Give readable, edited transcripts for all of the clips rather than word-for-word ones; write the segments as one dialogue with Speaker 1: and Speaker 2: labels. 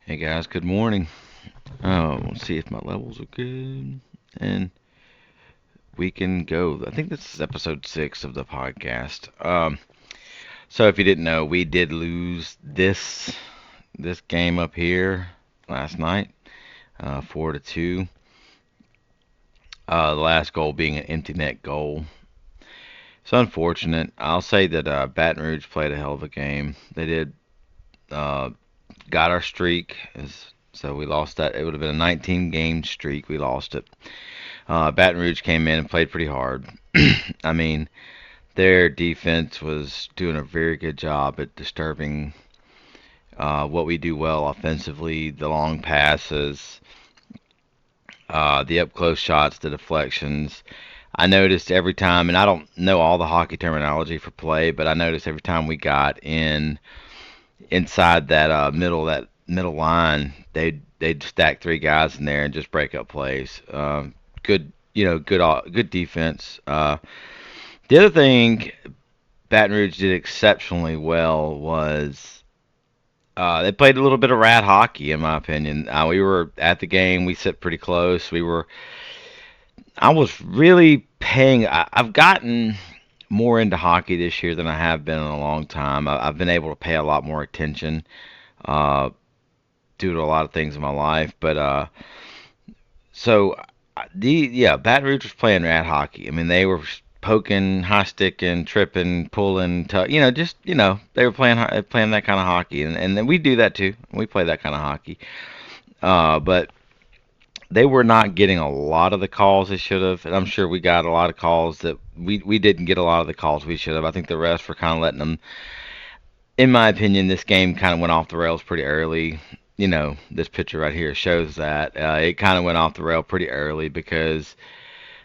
Speaker 1: Hey guys, good morning. Let's see if my levels are good. And we can go. I think this is episode 6 of the podcast. So if you didn't know, we did lose this game up here last night, 4-2. The last goal being an empty net goal. It's unfortunate. I'll say that Baton Rouge played a hell of a game. They did uh, got our streak, so we lost that. It would have been a 19 game streak. We lost it. Baton Rouge came in and played pretty hard. I mean, their defense was doing a very good job at disturbing what we do well offensively, the long passes, the up close shots, the deflections. I noticed every time, and I don't know all the hockey terminology for play, but I noticed every time we got inside that middle line, they'd stack three guys in there and just break up plays. Good, good defense. The other thing Baton Rouge did exceptionally well was they played a little bit of rat hockey, in my opinion. We were at the game. We sit pretty close. I was really paying. I've gotten more into hockey this year than I have been in a long time. I've been able to pay a lot more attention uh, due to a lot of things in my life. So Baton Rouge was playing rat hockey. I mean, they were poking, high sticking, tripping, pulling, they were playing that kind of hockey, and then we do that too. We play that kind of hockey. But they were not getting a lot of the calls they should have, and I'm sure we got a lot of calls that we didn't get a lot of the calls we should have. I think the refs were kind of letting them. In my opinion, this game kind of went off the rails pretty early. This picture right here shows that it kind of went off the rail pretty early because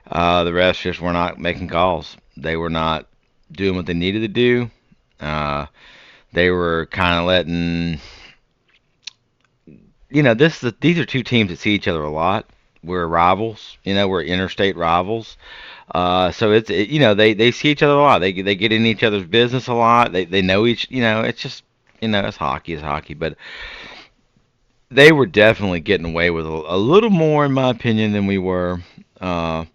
Speaker 1: the refs just were not making calls. They were not doing what they needed to do. Uh, they were kind of letting, these are two teams that see each other a lot. We're rivals, we're interstate rivals. So they see each other a lot. They get in each other's business a lot. They know each, it's just, it's hockey. But they were definitely getting away with a little more, in my opinion, than we were. Uh,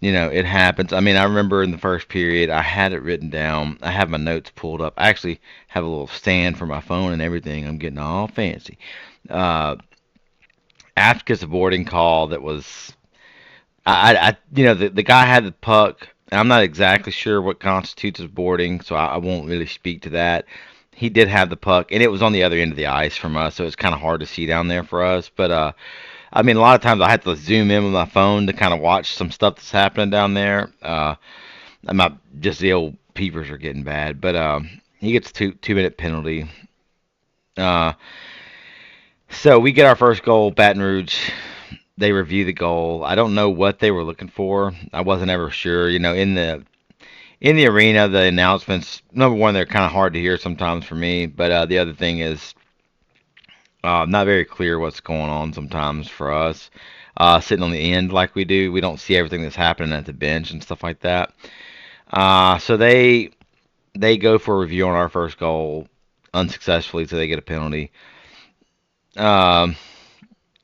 Speaker 1: it happens. I mean, I remember in the first period, I had it written down. I have my notes pulled up. I actually have a little stand for my phone and everything. I'm getting all fancy. Uh, After a boarding call that was, the guy had the puck. I'm not exactly sure what constitutes as boarding, so I won't really speak to that. He did have the puck, and it was on the other end of the ice from us, so it's kind of hard to see down there for us. But I mean, a lot of times I have to zoom in with my phone to kind of watch some stuff that's happening down there. I'm not just the old peepers are getting bad, but he gets a 2 minute penalty. Uh, so we get our first goal, Baton Rouge. They review the goal. I don't know what they were looking for. I wasn't ever sure. In the arena, the announcements, number one, they're kind of hard to hear sometimes for me. But the other thing is, not very clear what's going on sometimes for us. Sitting on the end like we do, we don't see everything that's happening at the bench and stuff like that. So they go for a review on our first goal unsuccessfully, so they get a penalty. Um,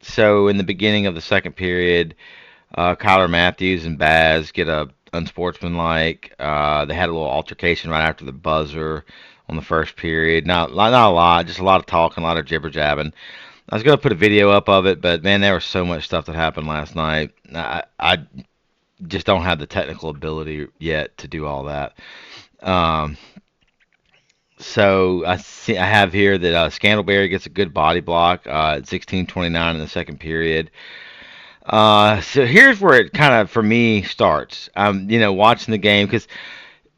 Speaker 1: so in the beginning of the second period, Kyler Matthews and Baz get a unsportsmanlike. They had a little altercation right after the buzzer on the first period. Not a lot, just a lot of talking, a lot of jibber jabbing. I was gonna put a video up of it, but man, there was so much stuff that happened last night. I just don't have the technical ability yet to do all that. Um, so I have here that Scandalberry gets a good body block at 16:29 in the second period. So here's where it kind of for me starts. Watching the game because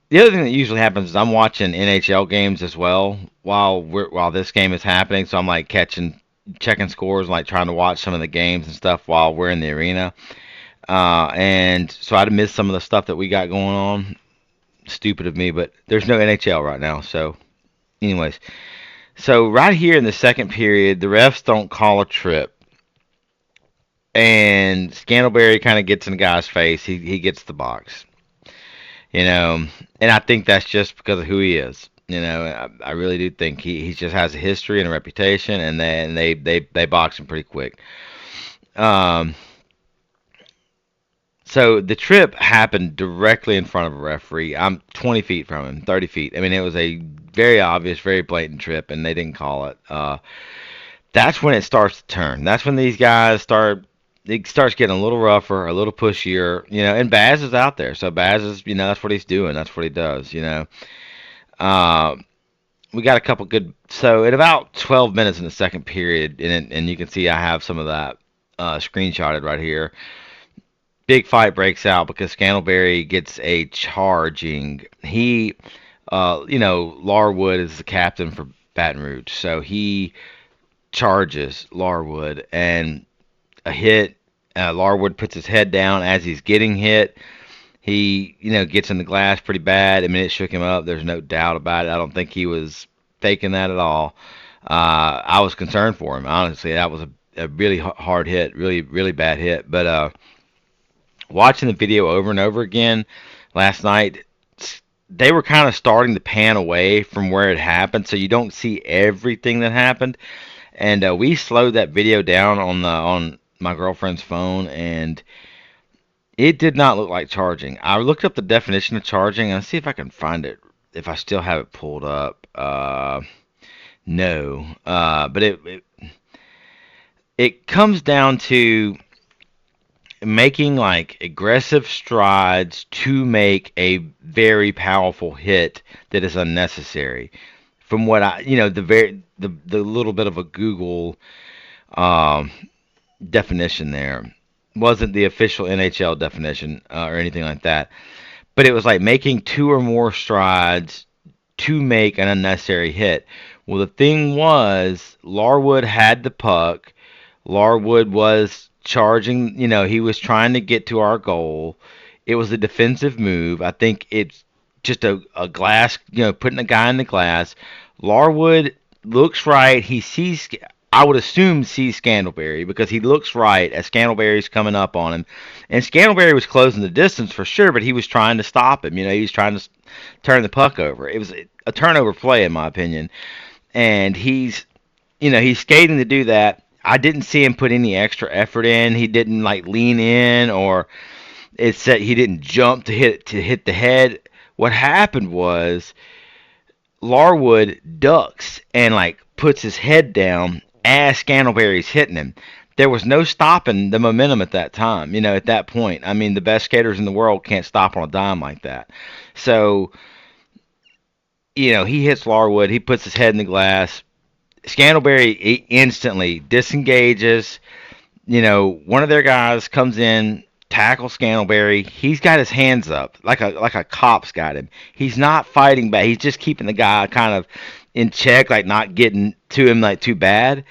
Speaker 1: the other thing that usually happens is I'm watching NHL games as well while this game is happening. So I'm like checking scores, like trying to watch some of the games and stuff while we're in the arena. And so I'd missed some of the stuff that we got going on. Stupid of me, but there's no NHL right now. So, anyways, so right here in the second period, the refs don't call a trip, and Scandalberry kind of gets in the guy's face. He gets the box, and I think that's just because of who he is. I really do think he just has a history and a reputation, and they box him pretty quick. Um, so the trip happened directly in front of a referee. I'm 20 feet from him, 30 feet. I mean, it was a very obvious, very blatant trip, and they didn't call it. That's when it starts to turn. That's when these guys start. It starts getting a little rougher, a little pushier, and Baz is out there. So Baz is, that's what he's doing. That's what he does. Uh, we got a couple good. So at about 12 minutes in the second period, and you can see I have some of that screenshotted right here. Big fight breaks out because Scantlebury gets a charging. Larwood is the captain for Baton Rouge, so he charges Larwood and a hit. Larwood puts his head down as he's getting hit. He, gets in the glass pretty bad. I mean, it shook him up. There's no doubt about it. I don't think he was faking that at all. I was concerned for him, honestly. That was a really hard hit, really, really bad hit. But watching the video over and over again last night, they were kind of starting to pan away from where it happened, so you don't see everything that happened. And we slowed that video down on my girlfriend's phone, and it did not look like charging. I looked up the definition of charging, and let's see if I can find it, if I still have it pulled up. No, but it comes down to making like aggressive strides to make a very powerful hit that is unnecessary. From what the little bit of a Google um, definition there wasn't the official NHL definition or anything like that, but it was like making two or more strides to make an unnecessary hit. Well, the thing was, Larwood had the puck. Larwood was charging, he was trying to get to our goal. It was a defensive move. I think it's just a glass, putting a guy in the glass. Larwood looks right. He sees, I would assume, sees Scantlebury because he looks right as Scantlebury's coming up on him. And Scantlebury was closing the distance for sure, but he was trying to stop him. He was trying to turn the puck over. It was a turnover play, in my opinion. And he's skating to do that. I didn't see him put any extra effort in. He didn't like lean in, or it said he didn't jump to hit the head. What happened was Larwood ducks and like puts his head down as Scantlebury's hitting him. There was no stopping the momentum at that time. At that point, I mean, the best skaters in the world can't stop on a dime like that. So, he hits Larwood. He puts his head in the glass. Scantlebury instantly disengages. One of their guys comes in, tackles Scantlebury. He's got his hands up like a cop's got him. He's not fighting back. He's just keeping the guy kind of in check, like not getting to him like too bad.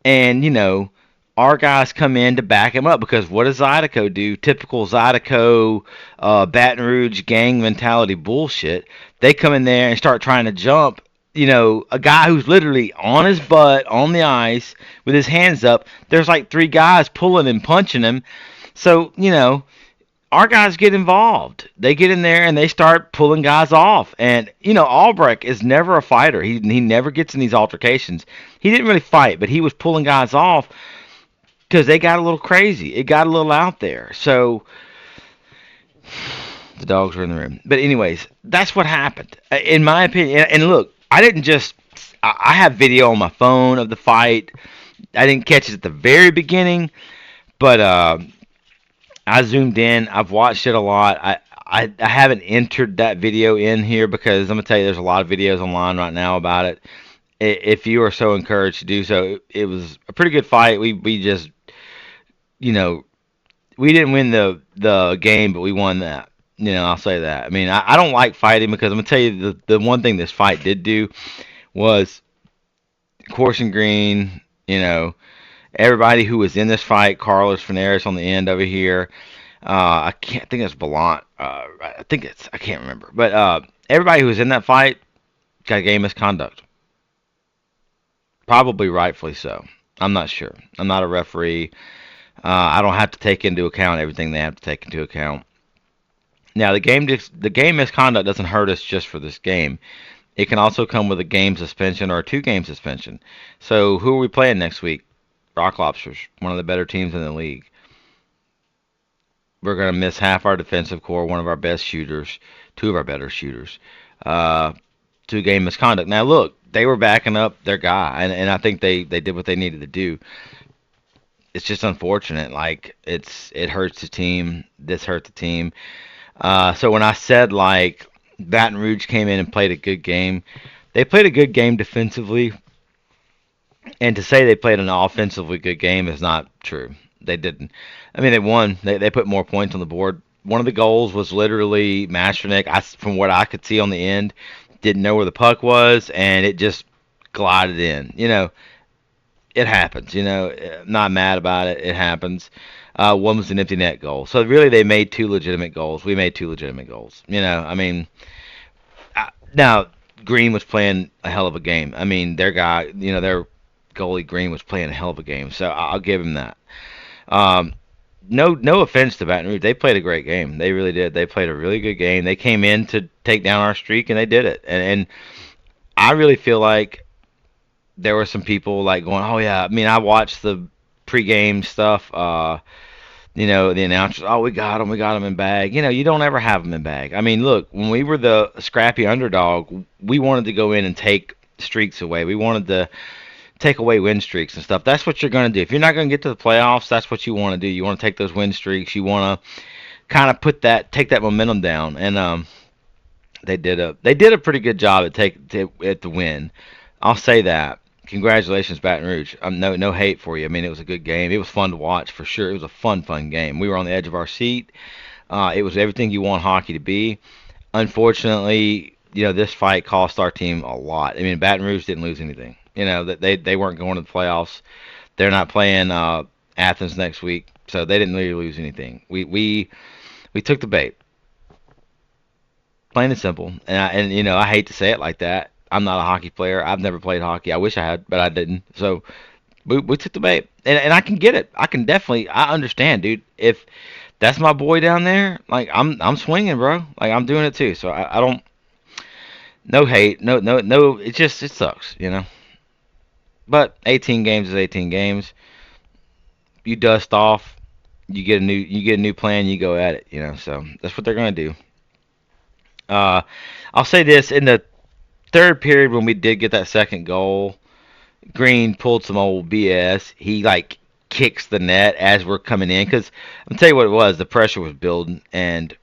Speaker 1: And our guys come in to back him up because what does Zydeco do? Typical Zydeco, Baton Rouge gang mentality bullshit. They come in there and start trying to jump. A guy who's literally on his butt on the ice with his hands up. There's like three guys pulling and punching him. So, our guys get involved. They get in there and they start pulling guys off. And, Albrecht is never a fighter. He never gets in these altercations. He didn't really fight, but he was pulling guys off because they got a little crazy. It got a little out there. So the dogs were in the room. But anyways, that's what happened, in my opinion. And look, I have video on my phone of the fight. I didn't catch it at the very beginning, but I zoomed in. I've watched it a lot. I haven't entered that video in here because I'm gonna tell you, there's a lot of videos online right now about it. If you are so encouraged to do so, it was a pretty good fight. We just, we didn't win the game, but we won that. I'll say that. I mean, I don't like fighting because I'm gonna tell you the one thing this fight did do was Corson Green. Everybody who was in this fight, Carlos Fanares on the end over here. I can't think it's Ballant. I can't remember. But everybody who was in that fight got game misconduct. Probably rightfully so. I'm not sure. I'm not a referee. I don't have to take into account everything they have to take into account. Now, the game misconduct doesn't hurt us just for this game. It can also come with a game suspension or a 2 game suspension. So who are we playing next week? Rock Lobsters, one of the better teams in the league. We're going to miss half our defensive core, one of our best shooters, two of our better shooters. Uh, 2 game misconduct. Now look, they were backing up their guy, and I think they did what they needed to do. It's just unfortunate. Like it hurts the team. This hurt the team. So when I said like Baton Rouge came in and played a good game, they played a good game defensively, and to say they played an offensively good game is not true. They didn't. I mean, they won. They put more points on the board. One of the goals was literally Masternick. From what I could see on the end, didn't know where the puck was, and it just glided in. It happens. Not mad about it. It happens. One was an empty net goal. So really, they made 2 legitimate goals. We made 2 legitimate goals. I mean, now Green was playing a hell of a game. I mean, their guy, their goalie Green was playing a hell of a game. So I'll give him that. Um, no offense to Baton Rouge. They played a great game. They really did. They played a really good game. They came in to take down our streak, and they did it. And I really feel like there were some people like going, "Oh yeah." I mean, I watched the pregame stuff. The announcers, "Oh, we got them in bag." You don't ever have them in bag. I mean, look, when we were the scrappy underdog, we wanted to go in and take streaks away. We wanted to take away win streaks and stuff. That's what you're going to do. If you're not going to get to the playoffs, that's what you want to do. You want to take those win streaks. You want to kind of take that momentum down. And they did a pretty good job at the win. I'll say that. Congratulations, Baton Rouge. No hate for you. I mean, it was a good game. It was fun to watch for sure. It was a fun game. We were on the edge of our seat. It was everything you want hockey to be. Unfortunately, this fight cost our team a lot. I mean, Baton Rouge didn't lose anything. That they weren't going to the playoffs. They're not playing Athens next week, so they didn't really lose anything. We took the bait, plain and simple. And I hate to say it like that. I'm not a hockey player. I've never played hockey. I wish I had, but I didn't. So we took the bait, and I can get it. I understand, dude. If that's my boy down there, like I'm swinging, bro. Like I'm doing it too. So I don't. No hate, no. It sucks. But 18 games is 18 games. You dust off, you get a new plan, you go at it. So that's what they're gonna do. Uh, I'll say this: in the third period, when we did get that second goal, Green pulled some old BS. He like kicks the net as we're coming in because I'm tell you what it was. The pressure was building, and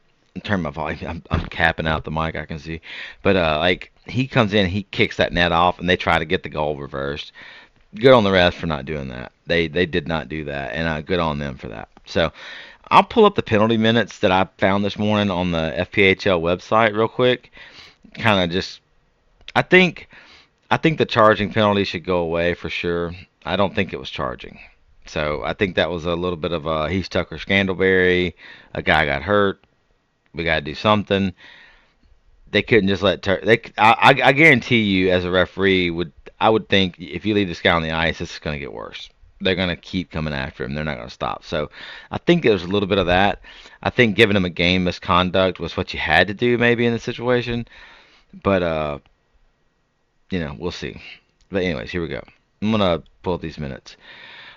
Speaker 1: turn my volume. I'm capping out the mic. I can see, but like he comes in, he kicks that net off, and they try to get the goal reversed. Good on the refs for not doing that. They did not do that, and good on them for that. So I'll pull up the penalty minutes that I found this morning on the FPHL website real quick. Kind of just, I think the charging penalty should go away for sure. I don't think it was charging. So I think that was a little bit of a Heath Tucker Scandalberry. A guy got hurt. We got to do something. They couldn't just let I guarantee you, as a referee, I would think if you leave this guy on the ice, this is going to get worse. They're going to keep coming after him. They're not going to stop. So I think there was a little bit of that. I think giving him a game misconduct was what you had to do maybe in the situation. But we'll see. But anyways, here we go. I'm gonna pull up these minutes.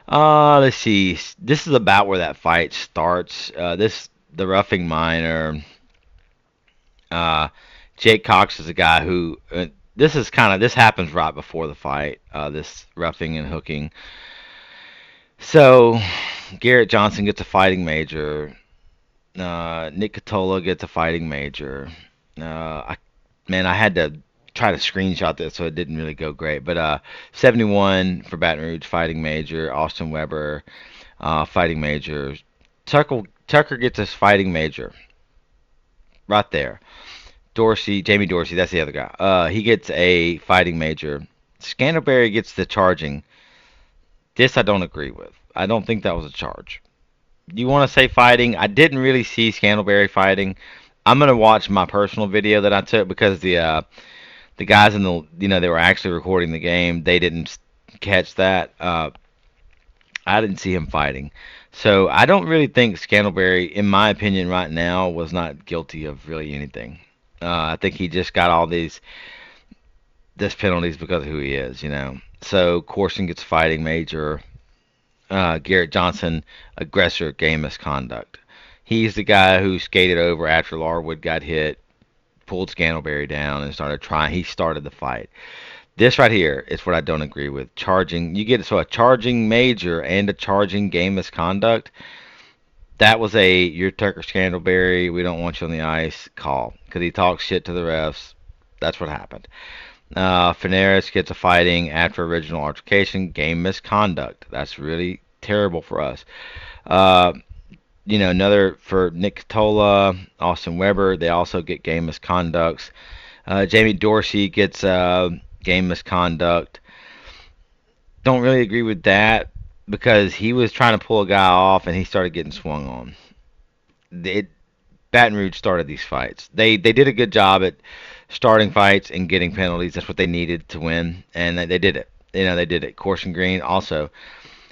Speaker 1: Let's see. This is about where that fight starts. The roughing minor. Uh, Jake Cox is a guy who. This happens right before the fight. This roughing and hooking. So Garrett Johnson gets a fighting major. Nick Catola gets a fighting major. I had to try to screenshot this, so it didn't really go great. But 71 for Baton Rouge, fighting major. Austin Weber, fighting major. Tucker gets his fighting major right there. Jamie Dorsey, that's the other guy. He gets a fighting major. Scandalberry gets the charging. This I don't agree with. I don't think that was a charge. You want to say fighting? I didn't really see Scandalberry fighting. I'm gonna watch my personal video that I took because the guys in they were actually recording the game. They didn't catch that. I didn't see him fighting. So I don't really think Scandalberry, in my opinion, right now, was not guilty of really anything. I think he just got all these. this penalty is because of who he is, you know. So Corson gets fighting major. Garrett Johnson, aggressor, game misconduct. He's the guy who skated over after Larwood got hit, pulled Scantleberry down, and started trying. He started the fight. This right here is what I don't agree with. Charging, you get so a charging major and a charging game misconduct. That was a you're Tucker Scantleberry. We don't want you on the ice call because he talks shit to the refs. That's what happened. Fanaris gets a fighting after original altercation, game misconduct. That's really terrible for us. Uh, another for Nick Tola, Austin Weber. They also get game misconducts. Jamie Dorsey gets game misconduct. Don't really agree with that because he was trying to pull a guy off and he started getting swung on. It, Baton Rouge started these fights. They did a good job at starting fights and getting penalties. That's what they needed to win, and they did it. They did it. Corson Green also.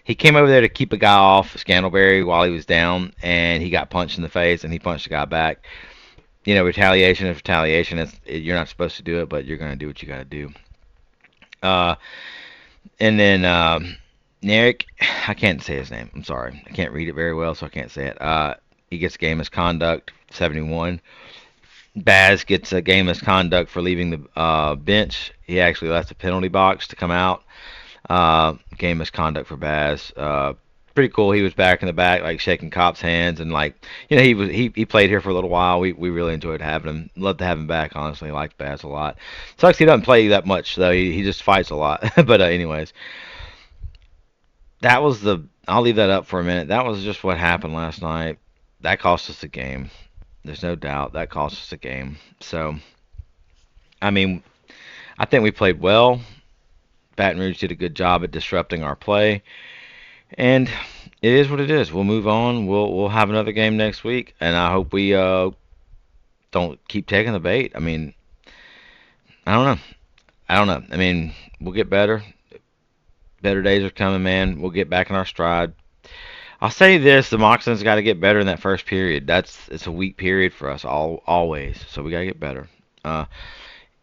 Speaker 1: He came over there to keep a guy off Scantleberry while he was down, and he got punched in the face, and he punched the guy back. Retaliation is retaliation. You're not supposed to do it, but you're going to do what you got to do. Uh, and then Narek, I can't say his name. I'm sorry. I can't read it very well, so I can't say it. He gets game misconduct, 71. Baz gets a game misconduct for leaving the bench. He actually left the penalty box to come out. Game misconduct for Baz. Pretty cool. He was back in the back, like shaking cops' hands, and like he played here for a little while. We really enjoyed having him. Love to have him back. Honestly, liked Baz a lot. Sucks he doesn't play that much though. He just fights a lot. But anyways, that was the. I'll leave that up for a minute. That was just what happened last night. That cost us the game. There's no doubt that cost us the game. So, I mean, I think we played well. Baton Rouge did a good job at disrupting our play, and it is what it is. We'll move on. We'll have another game next week, and I hope we don't keep taking the bait. I mean, I don't know. I don't know. I mean, we'll get better. Better days are coming, man. We'll get back in our stride. I'll say this: the Moccasins got to get better in that first period. It's a weak period for us always, so we got to get better. Uh,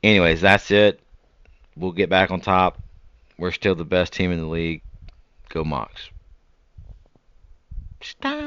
Speaker 1: Anyways, that's it. We'll get back on top. We're still the best team in the league. Go Mocs. Stop.